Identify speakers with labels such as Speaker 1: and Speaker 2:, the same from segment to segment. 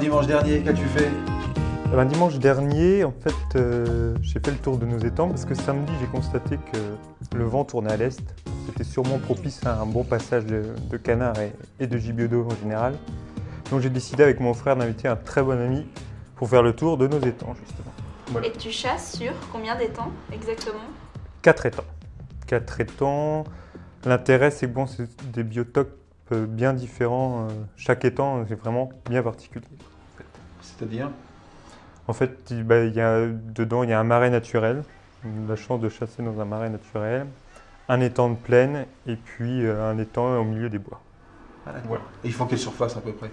Speaker 1: dimanche dernier, qu'as-tu fait?
Speaker 2: Eh ben, dimanche dernier, en fait, j'ai fait le tour de nos étangs parce que samedi, j'ai constaté que le vent tournait à l'est. C'était sûrement propice à un bon passage de canards et de gibier d'eau en général. Donc j'ai décidé avec mon frère d'inviter un très bon ami pour faire le tour de nos étangs, justement. Voilà.
Speaker 3: Et tu chasses sur combien d'étangs exactement?
Speaker 2: 4 étangs. 4 étangs. L'intérêt, c'est que bon, c'est des biotopes bien différents. Chaque étang est vraiment bien particulier.
Speaker 1: C'est-à-dire?
Speaker 2: En fait, dedans, il y a un marais naturel. On a la chance de chasser dans un marais naturel, un étang de plaine et puis un étang au milieu des bois.
Speaker 1: Ah, d'accord.
Speaker 2: Voilà.
Speaker 1: Et ils font quelle surface à peu près?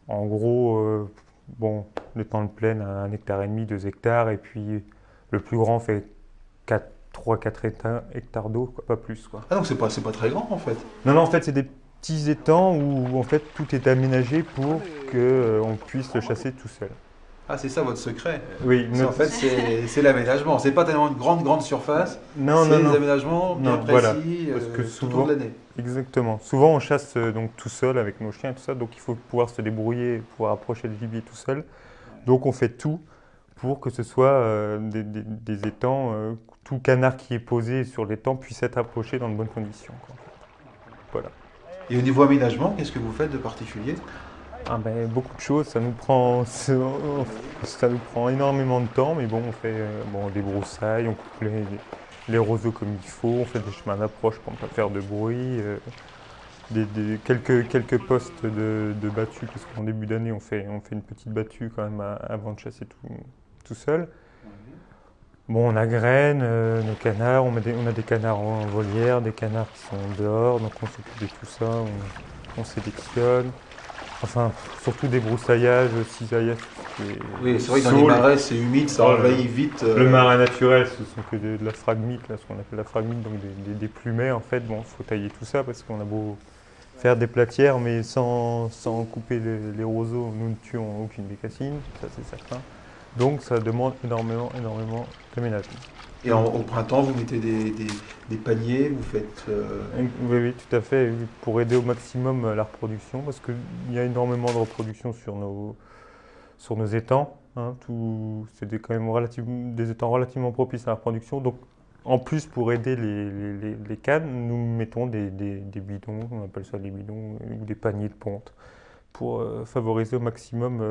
Speaker 2: En gros, l'étang de plaine, 1,5 hectare, 2 hectares, et puis le plus grand fait 3-4 hectares d'eau, quoi, pas plus, quoi.
Speaker 1: Ah donc c'est pas très grand en fait.
Speaker 2: Non, en fait, c'est des petits étangs où en fait, tout est aménagé pour qu'on puisse le chasser tout seul.
Speaker 1: Ah c'est ça votre secret?
Speaker 2: Oui,
Speaker 1: En fait c'est l'aménagement. C'est pas tellement une grande surface.
Speaker 2: non,
Speaker 1: C'est des aménagements bien
Speaker 2: Non, voilà.
Speaker 1: précis
Speaker 2: Parce que
Speaker 1: tout au long de l'année.
Speaker 2: Exactement. Souvent, on chasse donc tout seul avec nos chiens et tout ça, donc il faut pouvoir se débrouiller, pouvoir approcher le gibier tout seul. Donc on fait tout pour que ce soit des étangs, tout canard qui est posé sur l'étang puisse être approché dans de bonnes conditions, quoi. Voilà.
Speaker 1: Et au niveau aménagement, qu'est-ce que vous faites de particulier?
Speaker 2: Ah ben, beaucoup de choses, ça nous prend énormément de temps, mais bon, on fait des broussailles, on coupe les roseaux comme il faut, on fait des chemins d'approche pour ne pas faire de bruit, quelques postes de battue, parce qu'en début d'année, on fait une petite battue quand même avant de chasser tout seul. Bon, on agrène nos canards, on a des canards en volière, des canards qui sont dehors, donc on s'occupe de tout ça, on sélectionne. Enfin, surtout des brousaillages, cisaillages.
Speaker 1: Oui, c'est vrai que dans les marais, c'est humide, ça envahit vite.
Speaker 2: Le marais naturel, ce sont que de la phragmite, là, ce qu'on appelle la phragmite, donc des plumets en fait. Bon, il faut tailler tout ça parce qu'on a beau faire des platières, mais sans couper les roseaux, nous ne tuons aucune bécassine, ça c'est certain. Donc ça demande énormément d'aménagement.
Speaker 1: Et au printemps, vous mettez des paniers, vous faites...
Speaker 2: Oui, tout à fait, pour aider au maximum la reproduction, parce qu'il y a énormément de reproduction sur nos étangs. Hein, c'est quand même des étangs relativement propices à la reproduction. Donc, en plus, pour aider les cannes, nous mettons des bidons, on appelle ça des bidons, ou des paniers de ponte, pour favoriser au maximum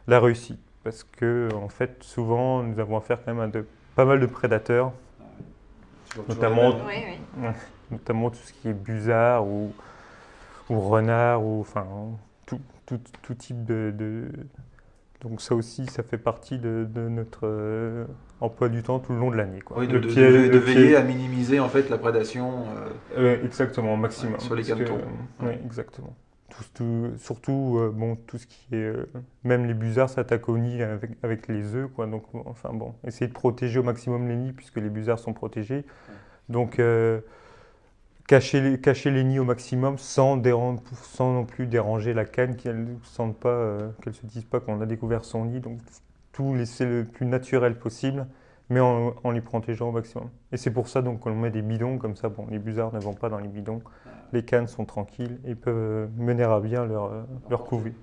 Speaker 2: la réussite. Parce que, en fait, souvent, nous avons affaire quand même à pas mal de prédateurs, notamment tout ce qui est busard ou renard, ou enfin tout type de... Donc ça aussi, ça fait partie de notre emploi du temps tout le long de l'année, quoi.
Speaker 1: Oui, de veiller à minimiser en fait la prédation
Speaker 2: exactement, au maximum.
Speaker 1: Sur les canetons.
Speaker 2: Oui, exactement. Surtout, tout ce qui est... même les busards s'attaquent aux nids avec les œufs, quoi. Donc, enfin bon, essayer de protéger au maximum les nids puisque les busards sont protégés. Donc, cacher les nids au maximum sans non plus déranger la canne, qu'elle ne se dise pas qu'on a découvert son nid. Donc, tout laisser le plus naturel possible, mais en les protégeant au maximum. Et c'est pour ça donc qu'on met des bidons, comme ça, les busards ne vont pas dans les bidons. Les cannes sont tranquilles et peuvent mener à bien leur couvée.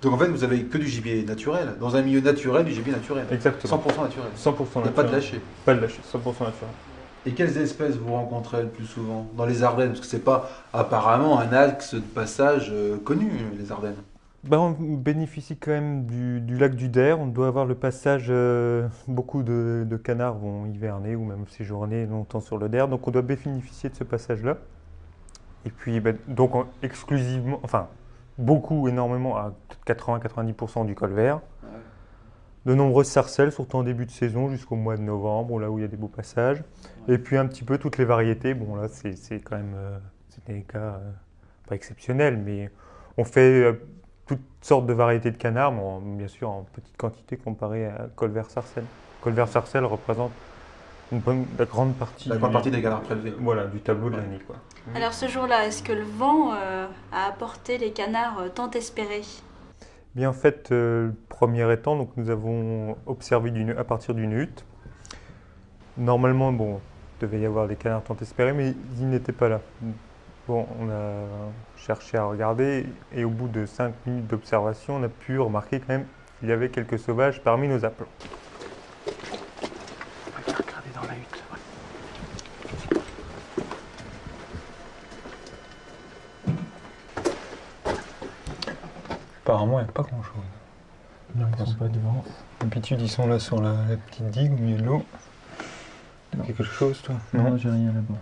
Speaker 1: Donc en fait, vous avez que du gibier naturel. Dans un milieu naturel, du gibier naturel.
Speaker 2: Exactement.
Speaker 1: 100% naturel.
Speaker 2: 100% naturel.
Speaker 1: Il n'y a pas de lâcher.
Speaker 2: Pas de lâcher, 100% naturel.
Speaker 1: Et quelles espèces vous rencontrez le plus souvent dans les Ardennes? Parce que c'est pas apparemment un axe de passage connu, les Ardennes.
Speaker 2: On bénéficie quand même du lac du Der. On doit avoir le passage, beaucoup de canards vont hiverner ou même séjourner longtemps sur le Der. Donc on doit bénéficier de ce passage-là. Et puis, exclusivement, enfin, énormément, à 80-90% du col vert. Ouais. De nombreuses sarcelles, surtout en début de saison, jusqu'au mois de novembre, là où il y a des beaux passages. Ouais. Et puis un petit peu toutes les variétés. Bon, là, c'est quand même, c'est des cas pas exceptionnels, mais on fait toutes sortes de variétés de canards, mais bien sûr en petite quantité comparé à col vert sarcelle. Col vert sarcelle représente la grande partie
Speaker 1: des canards prélevés.
Speaker 2: Voilà, du tableau de l'année, quoi.
Speaker 3: Alors ce jour-là, est-ce que le vent a apporté les canards tant espérés?
Speaker 2: Bien, en fait, le premier étang, donc nous avons observé à partir d'une hutte. Normalement, il devait y avoir des canards tant espérés, mais ils n'étaient pas là. Bon, on a cherché à regarder et au bout de 5 minutes d'observation, on a pu remarquer quand même qu'il y avait quelques sauvages parmi nos aplants.
Speaker 4: On va regarder dans la hutte. Apparemment, il n'y a pas grand chose.
Speaker 5: Non, ils sont pas devant.
Speaker 4: D'habitude, ils sont là sur la petite digue au milieu de l'eau. T'as quelque chose, toi?
Speaker 5: Non, j'ai rien là-bas.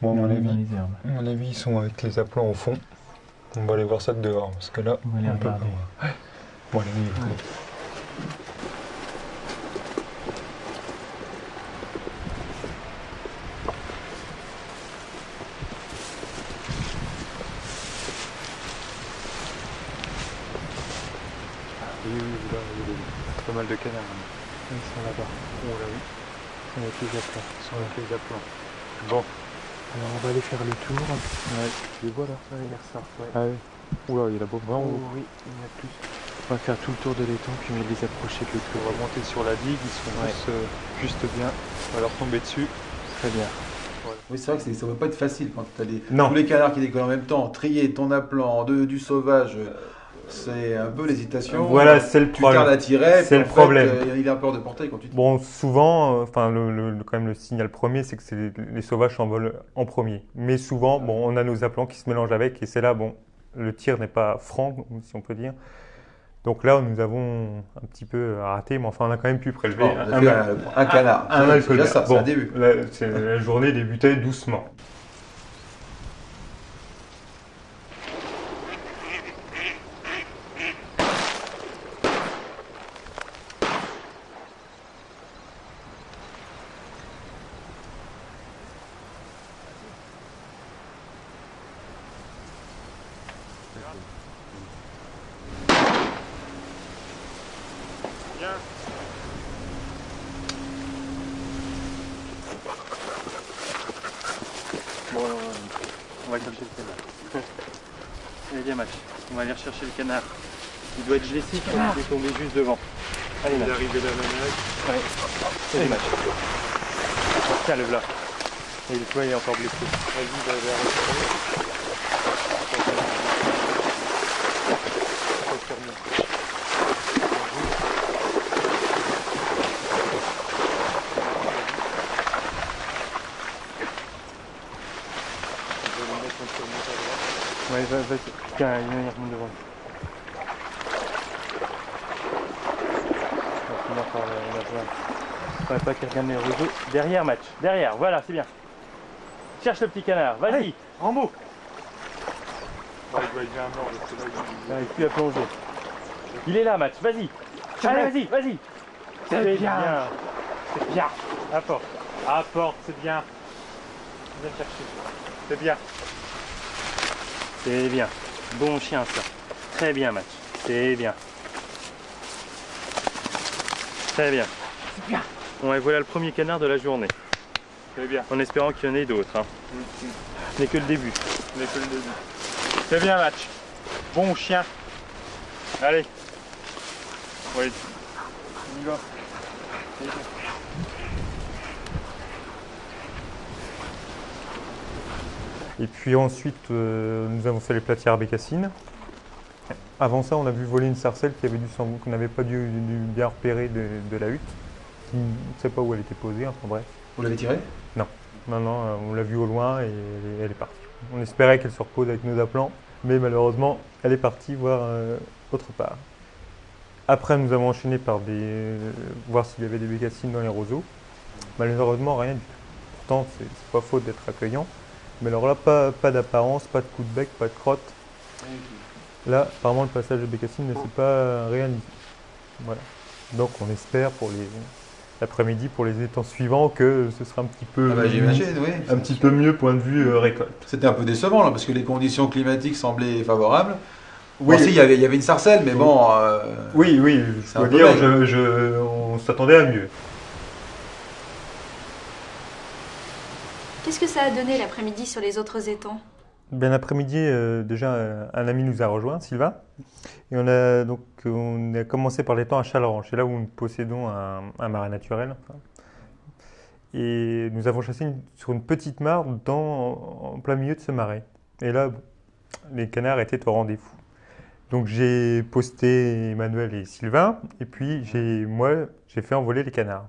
Speaker 4: Bon, à mon
Speaker 5: Dans
Speaker 4: avis,
Speaker 5: les herbes.
Speaker 4: à mon avis, ils sont avec les aplants au fond. On va aller voir ça de dehors, parce que là,
Speaker 5: On va les
Speaker 4: peut pas
Speaker 5: regarder.
Speaker 4: voir. Ouais. Bon, allez, on y va.
Speaker 5: Oui, là, il y a pas mal de canards. Ils sont là-bas.
Speaker 4: Oh là oui,
Speaker 5: Ils sont avec les aplats.
Speaker 4: ils sont avec les aplants.
Speaker 5: Bon. Alors on va aller faire le tour.
Speaker 4: Ouais, tu les vois là?
Speaker 5: Ça va vers ça. Ouais.
Speaker 4: Ah oui. Oula, il y a la bombe vraiment.
Speaker 5: Oh, oui, il y en a plus. On va faire tout le tour de l'étang puis on va les approcher de l'autre
Speaker 4: On va monter sur la digue, ils sont
Speaker 5: Ouais.
Speaker 4: tous juste bien. On va leur tomber dessus.
Speaker 5: Très bien.
Speaker 1: Oui, c'est vrai que ça ne va pas être facile quand tu as
Speaker 2: Non.
Speaker 1: tous les canards qui décollent en même temps. Trier ton appelant du sauvage, c'est un peu l'hésitation.
Speaker 2: Voilà, c'est le
Speaker 1: Tu tardes
Speaker 2: problème.
Speaker 1: à tirer,
Speaker 2: C'est
Speaker 1: puis
Speaker 2: le
Speaker 1: en fait,
Speaker 2: problème.
Speaker 1: Il a peur de porter quand tu tires.
Speaker 2: Bon, souvent, enfin, quand même le signal premier, c'est que les sauvages s'envolent en premier. Mais souvent, bon, on a nos aplants qui se mélangent avec, et c'est là, bon, le tir n'est pas franc, si on peut dire. Donc là, nous avons un petit peu raté, mais enfin, on a quand même pu prélever
Speaker 1: Bon, on a fait un canard.
Speaker 2: un
Speaker 1: C'est
Speaker 2: alcool.
Speaker 1: déjà ça, c'est
Speaker 2: Bon,
Speaker 1: un début.
Speaker 2: la journée débutait doucement.
Speaker 5: Bon, alors, on va chercher le canard. Allez, viens, Match. On va aller rechercher le canard. Il doit être gelé ici, il est tombé juste devant. Allez, Match.
Speaker 4: arrivé là, la nage.
Speaker 5: Ouais. Allez, Match. Tiens, le là. Et le toit est encore blessé.
Speaker 4: Vas-y, va vers
Speaker 5: Ouais, vas-y. Tiens, il remonte devant. On va finir par la voir. Faudrait pas qu'il regarde les réseaux. Derrière, Match. Derrière, voilà, c'est bien. Cherche le petit canard, vas-y. Rambo.
Speaker 4: il doit y avoir un mort, parce que là,
Speaker 5: Il n'arrive plus à plonger. Il est là, Match, vas-y. Allez, vas-y. C'est bien. C'est bien. Apporte. Apporte, c'est bien. Viens le chercher. C'est bien. C'est bien. Bon chien, ça. Très bien, Match. C'est bien. Très bien. C'est bien. Bon, et voilà le premier canard de la journée.
Speaker 4: c'est bien.
Speaker 5: En espérant qu'il y en ait d'autres. Hein. Ce n'est que le début.
Speaker 4: On est que le début.
Speaker 5: C'est bien, Match. Bon chien. Allez. Oui. On y va.
Speaker 2: Et puis ensuite, nous avons fait les platières à bécassines. Avant ça, on a vu voler une sarcelle qu'on n'avait pas dû bien repérer de la hutte. On ne sait pas où elle était posée, enfin bref.
Speaker 1: Vous l'avez tiré?
Speaker 2: Non, on l'a vue au loin et elle est partie. On espérait qu'elle se repose avec nos aplants, mais malheureusement, elle est partie voir autre part. Après, nous avons enchaîné par voir s'il y avait des bécassines dans les roseaux. Malheureusement, rien du tout. Pourtant, c'est pas faute d'être accueillant. Mais alors là, pas d'apparence, pas de coup de bec, pas de crotte. Là, apparemment, le passage de bécassine ne s'est pas réalisé. Voilà. Donc, on espère pour l'après-midi, pour les étangs suivants, que ce sera un petit peu,
Speaker 1: Ah bah, j'imagine, oui.
Speaker 2: un petit peu mieux point de vue récolte.
Speaker 1: C'était un peu décevant là, parce que les conditions climatiques semblaient favorables.
Speaker 2: Oui.
Speaker 1: Bon, si, il y avait une sarcelle, mais bon.
Speaker 2: Oui,
Speaker 1: C'est
Speaker 2: je
Speaker 1: un
Speaker 2: dois
Speaker 1: peu
Speaker 2: dire,
Speaker 1: vague.
Speaker 2: on s'attendait à mieux.
Speaker 3: Qu'est-ce que ça a donné l'après-midi sur les autres étangs?
Speaker 2: Bien l'après-midi, déjà, un ami nous a rejoint, Sylvain. Et on a commencé par l'étang à Chalaranche. C'est là où nous possédons un marais naturel. Enfin. Et nous avons chassé sur une petite mare en plein milieu de ce marais. Et là, bon, les canards étaient au rendez-vous. Donc j'ai posté Emmanuel et Sylvain, et puis j'ai fait envoler les canards.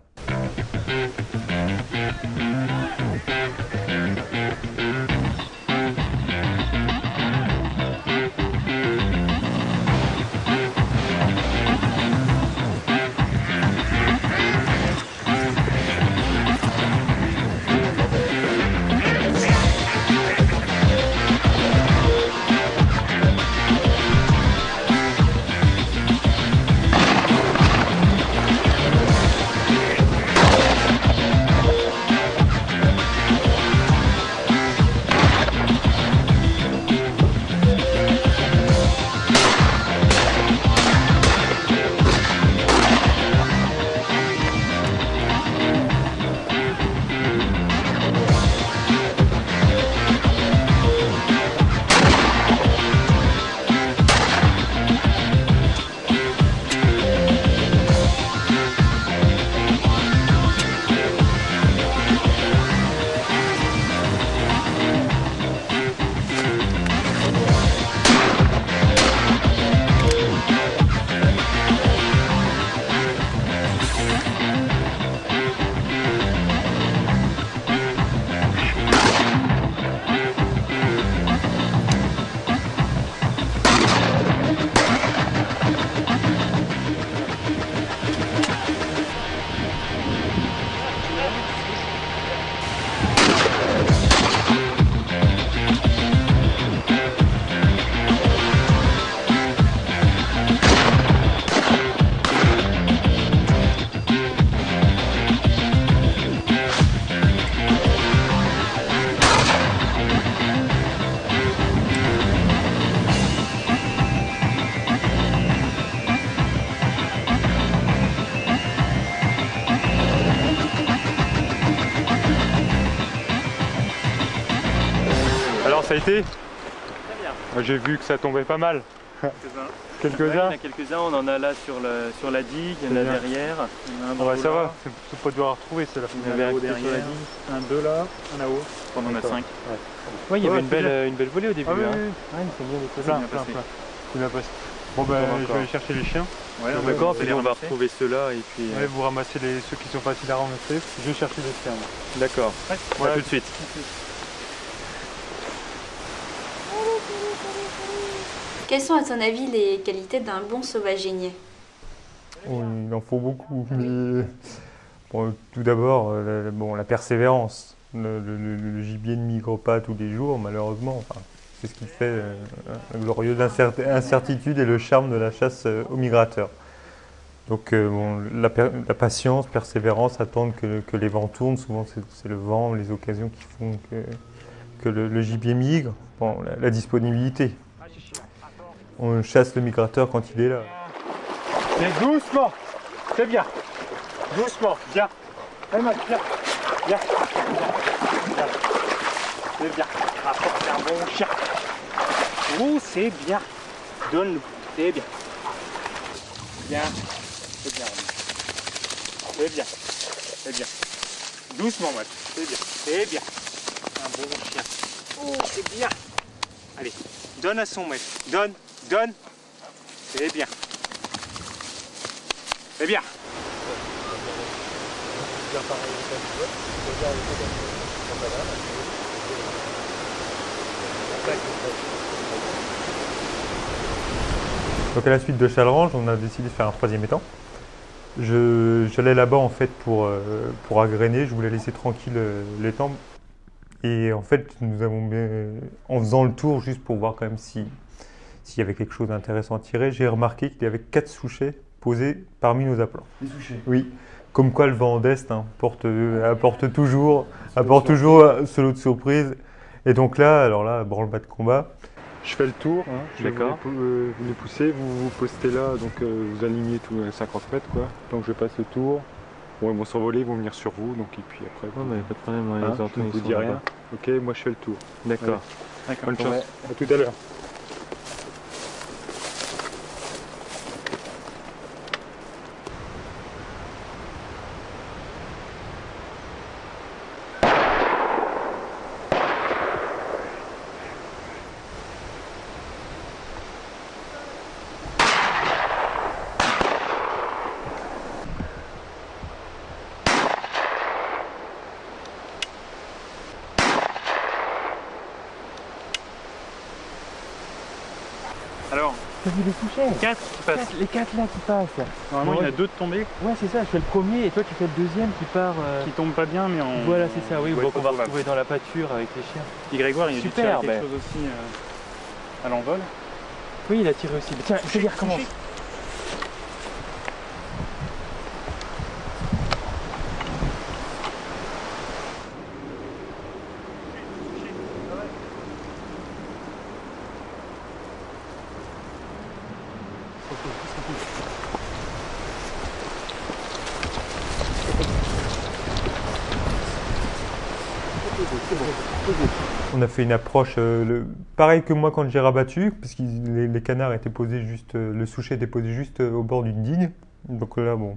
Speaker 2: Alors ça a été?
Speaker 5: Très bien.
Speaker 2: J'ai vu que ça tombait pas mal. Quelques-uns.
Speaker 5: Il y en a quelques-uns, on en a là sur la digue, il y en a
Speaker 2: bien.
Speaker 5: derrière. Il y en a un
Speaker 2: Ouais,
Speaker 5: beau
Speaker 2: ça
Speaker 5: là.
Speaker 2: va, c'est pas devoir retrouver ceux-là.
Speaker 5: Il y en avait un sur la digue.
Speaker 4: Un 2 là, un là-haut.
Speaker 5: On en a
Speaker 4: D'accord.
Speaker 5: 5.
Speaker 4: Ouais.
Speaker 5: Oui, il y avait
Speaker 2: Ouais,
Speaker 5: une
Speaker 2: c'est
Speaker 5: belle volée au début.
Speaker 2: Ah oui,
Speaker 5: hein.
Speaker 2: oui, oui.
Speaker 5: Ouais, c'est bien décollé.
Speaker 2: Plein,
Speaker 5: bien
Speaker 2: plein,
Speaker 5: passé.
Speaker 2: plein. C'est bien passé. Bon ben, je
Speaker 5: encore.
Speaker 2: vais aller chercher les chiens.
Speaker 5: Ouais,
Speaker 2: D'accord,
Speaker 5: on va retrouver ceux-là et puis.
Speaker 2: Ouais, vous ramassez ceux qui sont faciles à ramasser. Je vais chercher les chiens.
Speaker 5: D'accord.
Speaker 2: Voilà.
Speaker 5: À tout de suite.
Speaker 3: Quelles sont à ton avis les qualités d'un bon sauvaginier?
Speaker 2: Oui, il en faut beaucoup, mais bon, tout d'abord, la persévérance. Le gibier ne migre pas tous les jours, malheureusement. Enfin, c'est ce qui fait la glorieuse incertitude et le charme de la chasse aux migrateurs. Donc, la patience, persévérance, attendre que les vents tournent. Souvent, c'est le vent, les occasions qui font que le gibier migre. Bon, la disponibilité. On chasse le migrateur quand il est là.
Speaker 5: Mais doucement. C'est bien. Doucement. Viens. Allez, Max, viens. Viens. C'est bien. Apporte un bon chien. Oh, c'est bien. Donne-le. C'est bien. Bien. C'est bien. C'est bien. C'est bien. Doucement, Max. C'est bien. C'est bien. Un bon chien. Oh, c'est bien. Allez. Donne à son maître. Donne. Donne. C'est bien. C'est bien.
Speaker 2: Donc à la suite de Chalrange, on a décidé de faire un troisième étang. J'allais là-bas en fait pour agréner, je voulais laisser tranquille l'étang. Et en fait, en faisant le tour juste pour voir quand même s'il y avait quelque chose d'intéressant à tirer, j'ai remarqué qu'il y avait 4 souchets posés parmi nos aplats.
Speaker 1: Les souchets.
Speaker 2: Oui, comme quoi le vent d'Est apporte toujours ce lot de surprise. Et donc là, branle-bas de combat.
Speaker 4: Je fais le tour, hein,
Speaker 5: D'accord.
Speaker 4: vous les poussez, vous postez là, donc vous alignez tous les 50 mètres quoi. Donc je passe le tour. Bon, ils vont s'envoler, ils vont venir sur vous, donc et puis après.
Speaker 5: Non, mais pas de problème,
Speaker 4: hein,
Speaker 5: les
Speaker 4: je ne
Speaker 5: Antoine,
Speaker 4: vous
Speaker 5: ils
Speaker 4: dis
Speaker 5: sont
Speaker 4: rien.
Speaker 5: là-bas.
Speaker 4: Ok, moi je fais le tour.
Speaker 5: D'accord. D'accord.
Speaker 4: Bonne chance. À tout à l'heure.
Speaker 5: T'as vu les souchets?
Speaker 4: 4 qui passent.
Speaker 5: Les 4 là qui passent.
Speaker 4: Normalement,
Speaker 5: Ouais.
Speaker 4: il y en a 2 de tombés
Speaker 5: Ouais, c'est ça, je fais le premier et toi tu fais le deuxième qui part.
Speaker 4: qui tombent pas bien, mais en.
Speaker 5: Voilà, c'est ça, oui,
Speaker 4: Ouais,
Speaker 5: bon, qu'on va
Speaker 4: retrouvable.
Speaker 5: retrouver dans la pâture avec les chiens.
Speaker 4: Puis Grégoire, il a dû tirer
Speaker 5: Super,
Speaker 4: quelque
Speaker 5: ben.
Speaker 4: chose aussi à l'envol.
Speaker 5: Oui, il a tiré aussi. Tiens, je vais recommence.
Speaker 2: On a fait une approche pareil que moi quand j'ai rabattu, parce que les canards étaient posés juste, le souchet était posé juste au bord d'une digue. Donc là, bon,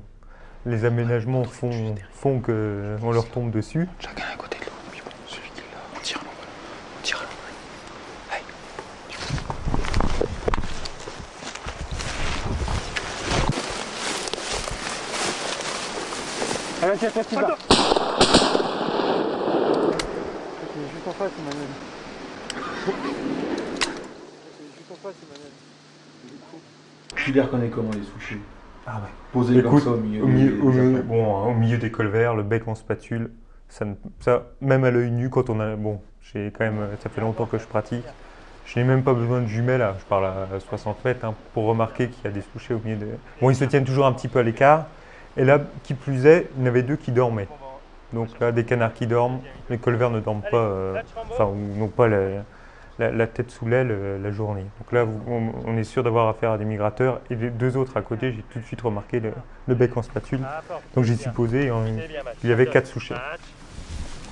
Speaker 2: les aménagements font qu'on leur tombe dessus.
Speaker 1: Chacun à côté de l'autre, puis bon, celui qui l'a, on tire à l'envol. On tire à l'envol. Allez.
Speaker 5: Allez, tiens, tu vas. Juste en face, Emmanuel. Juste en face, Emmanuel.
Speaker 1: Tu les reconnais comment les souchets?
Speaker 2: Ah ouais.
Speaker 1: Posés comme
Speaker 2: Écoute,
Speaker 1: ça au milieu
Speaker 2: au milieu,
Speaker 1: des affaires.
Speaker 2: bon, hein, au milieu des colverts, le bec en spatule, ça, même à l'œil nu, quand on a, bon, j'ai quand même, ça fait longtemps que je pratique. Je n'ai même pas besoin de jumelles, là, je parle à 60 mètres, hein, pour remarquer qu'il y a des souchets au milieu de. Bon, ils se tiennent toujours un petit peu à l'écart. Et là, qui plus est, il y en avait 2 qui dormaient. Donc là, des canards qui dorment, les colverts ne dorment pas, enfin, ou n'ont pas la tête sous l'aile la journée. Donc là, on est sûr d'avoir affaire à des migrateurs. Et les 2 autres à côté, j'ai tout de suite remarqué le bec en spatule. Donc j'ai supposé, il y avait 4 souchets.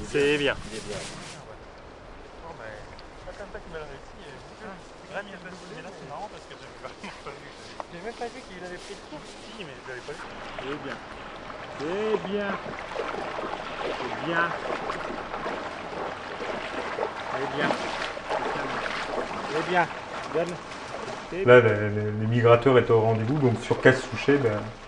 Speaker 4: C'est bien.
Speaker 5: J'ai même pas vu qu'il avait pris le coup.
Speaker 4: Si, mais je l'avais pas vu. C'est bien. C'est bien. C'est bien. C'est bien. C'est bien. Donne. C'est
Speaker 2: Là,
Speaker 4: bien.
Speaker 2: les migrateurs étaient au rendez-vous, donc sur 4 souchets,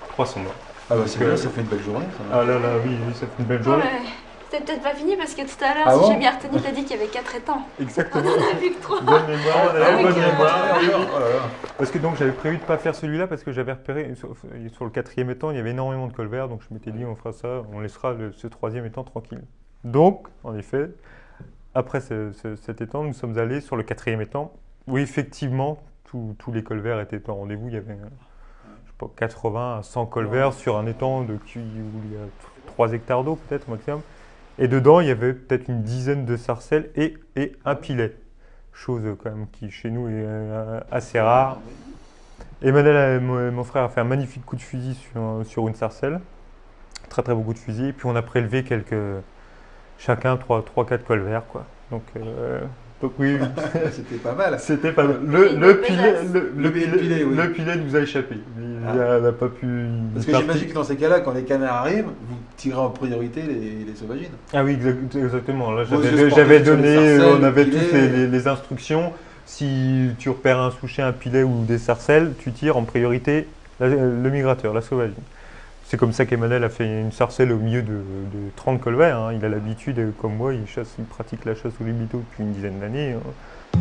Speaker 2: 3 sont morts.
Speaker 1: Ah bah c'est
Speaker 2: Donc,
Speaker 1: bien, ça fait une belle journée. Ça.
Speaker 2: Ah là là, oui, ça fait une belle
Speaker 3: Non,
Speaker 2: journée.
Speaker 3: mais c'était peut-être pas fini parce que tout à l'heure,
Speaker 1: Ah
Speaker 3: si
Speaker 1: bon
Speaker 3: j'ai bien retenu, t'as dit qu'il y avait 4 étangs.
Speaker 2: Exactement.
Speaker 3: On en a vu que 3.
Speaker 2: Bonne mémoire, on a la
Speaker 3: oui,
Speaker 2: bonne
Speaker 3: que-
Speaker 2: mémoire.
Speaker 1: Oh là là.
Speaker 2: Parce que donc j'avais prévu de ne pas faire celui-là parce que j'avais repéré sur le 4e étang il y avait énormément de colverts, donc je m'étais dit on fera ça, on laissera ce 3e étang tranquille. Donc en effet, après cet étang, nous sommes allés sur le 4e étang où effectivement tous les colverts étaient en rendez-vous. Il y avait je sais pas, 80 à 100 colverts sur un étang où il y a 3 hectares d'eau peut-être au maximum. Et dedans il y avait peut-être une dizaine de sarcelles et un pilet. Chose quand même qui chez nous est assez rare. Emmanuel, mon frère, a fait un magnifique coup de fusil sur une sarcelle. Très très beau coup de fusil. Et puis on a prélevé chacun 3-4 colverts, quoi. Donc oui,
Speaker 1: C'était pas mal.
Speaker 2: c'était pas mal.
Speaker 3: Le pilet,
Speaker 1: oui.
Speaker 2: Le pilet nous a échappé. Il n'a pas pu.
Speaker 1: Parce que j'imagine que dans ces cas-là, quand les canards arrivent, vous tirez en priorité les sauvagines.
Speaker 2: Ah oui, exactement. Là,
Speaker 1: Moi, je
Speaker 2: j'avais
Speaker 1: portais sur
Speaker 2: donné,
Speaker 1: les sarcelles,
Speaker 2: on avait
Speaker 1: le
Speaker 2: tous
Speaker 1: pilet.
Speaker 2: les instructions. Si tu repères un souchet, un pilet ou des sarcelles, tu tires en priorité le migrateur, la sauvagine. C'est comme ça qu'Emmanuel a fait une sarcelle au milieu de 30 colverts. Hein. Il a l'habitude, comme moi, il pratique la chasse au libido depuis une dizaine d'années. Hein.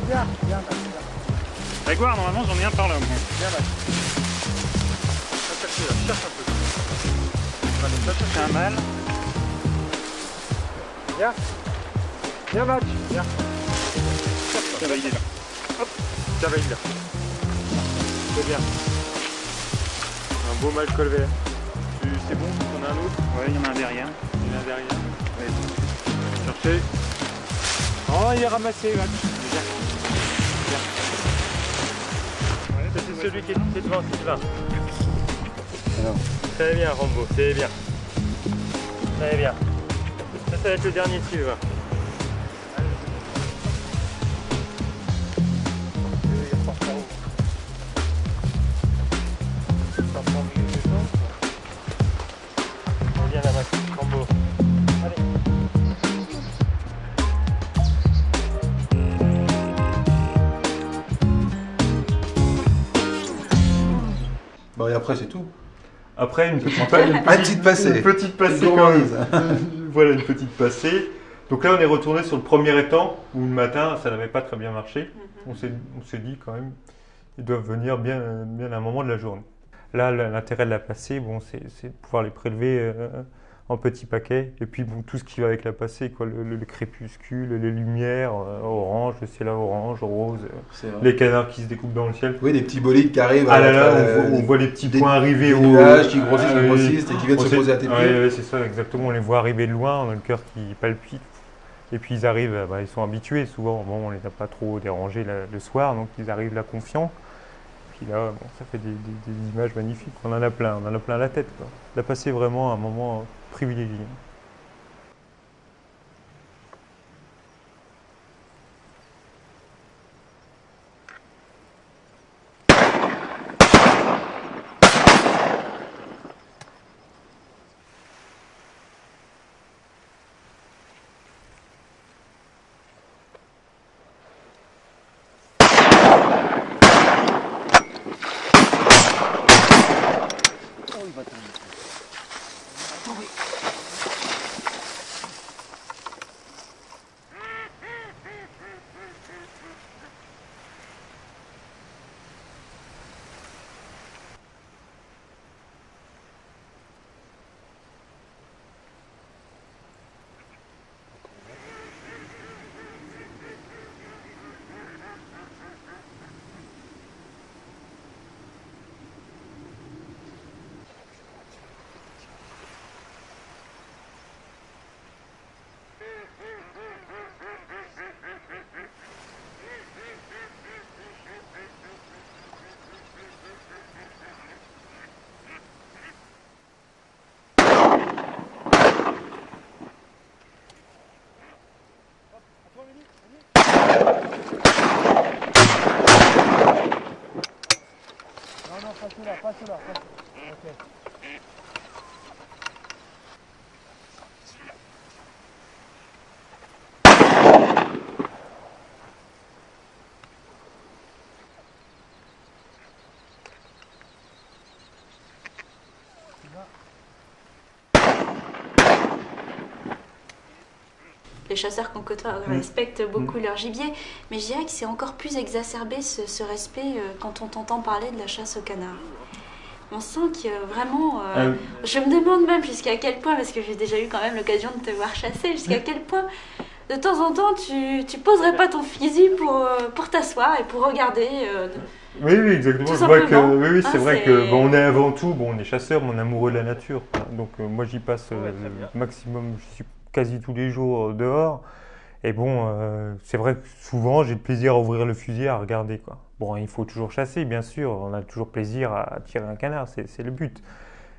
Speaker 4: Viens.
Speaker 5: Grégoire, normalement j'en ai un par là.
Speaker 4: Viens là. Cherche un peu. Allez, ça cherche
Speaker 5: un mâle.
Speaker 4: Viens Match, viens.
Speaker 5: Tiens, bah, il est là.
Speaker 4: Hop, tiens, bah, il est là. C'est bien. Un beau mâle colvert. C'est bon, on a un autre.
Speaker 5: Ouais, il y en a un derrière.
Speaker 4: Il y en a un derrière. Cherchez. Oh, il est ramassé, Match. Viens.
Speaker 5: C'est celui qui est devant, Sylvain. Très bien, Rambo, c'est bien. Très bien. Ça va être le dernier, Sylvain. Viens là, Max, Rambo. Allez.
Speaker 1: Bon, et après, c'est tout.
Speaker 2: Après, une petite
Speaker 1: passée.
Speaker 2: Une petite passée
Speaker 1: Une
Speaker 2: quand même.
Speaker 1: gourmandise.
Speaker 2: Voilà, une petite passée. Donc là, on est retourné sur le premier étang où le matin, ça n'avait pas très bien marché. On s'est dit quand même, ils doivent venir bien à un moment de la journée. Là, l'intérêt de la passée, bon, c'est de pouvoir les prélever en petits paquets. Et puis, bon, tout ce qui va avec la passée, quoi, le crépuscule, les lumières, orange, le ciel orange, rose, les canards qui se découpent dans le ciel.
Speaker 1: Oui, des petits bolides qui arrivent.
Speaker 2: Ah là là, on voit les petits points arriver
Speaker 1: des
Speaker 2: au
Speaker 1: nuages qui grossissent et qui viennent se poser à tes pieds.
Speaker 2: Oui, c'est ça, exactement. On les voit arriver de loin, on a le cœur qui palpite. Et puis ils arrivent, ils sont habitués souvent. Bon, on les a pas trop dérangés le soir, donc ils arrivent là confiants. Puis là, bon, ça fait des images magnifiques. On en a plein la tête, quoi. La passé vraiment un moment privilégié.
Speaker 4: Pas celui-là. Ok.
Speaker 3: Les chasseurs qu'on côtoie respectent beaucoup leur gibier, mais je dirais que c'est encore plus exacerbé ce respect quand on t'entend parler de la chasse au canard. On sent que vraiment... je me demande même jusqu'à quel point, parce que j'ai déjà eu quand même l'occasion de te voir chasser, jusqu'à quel point de temps en temps tu poserais pas ton fusil pour t'asseoir et pour regarder.
Speaker 2: Oui, exactement. Je vois que c'est vrai que bon, on est avant tout, bon, on est chasseurs, mais on est amoureux de la nature, quoi. Donc moi j'y passe maximum, je suis quasi tous les jours dehors. Et bon, c'est vrai que souvent j'ai le plaisir à ouvrir le fusil, à regarder, quoi. Bon, il faut toujours chasser, bien sûr. On a toujours plaisir à tirer un canard, c'est le but.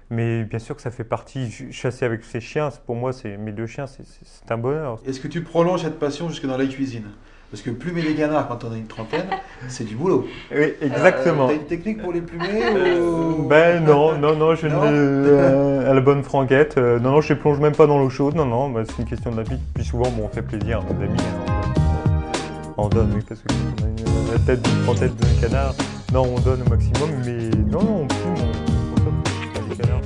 Speaker 2: Mais bien sûr que ça fait partie. Chasser avec ses chiens, pour moi, mes deux chiens, c'est un bonheur.
Speaker 1: Est-ce que tu prolonges cette passion jusque dans la cuisine? Parce que plumer les canards quand on a une trentaine, c'est du boulot.
Speaker 2: Oui, exactement.
Speaker 1: T'as une technique pour les plumer
Speaker 2: Ben non, je ne... à la bonne franquette. Non, je ne plonge même pas dans l'eau chaude. Non, ben, c'est une question d'habitude. Puis souvent, bon, on fait plaisir à nos amis. On donne, oui, parce qu'on a la tête d'une trentaine de canards. Non, on donne au maximum, mais non, on plume, on les canards.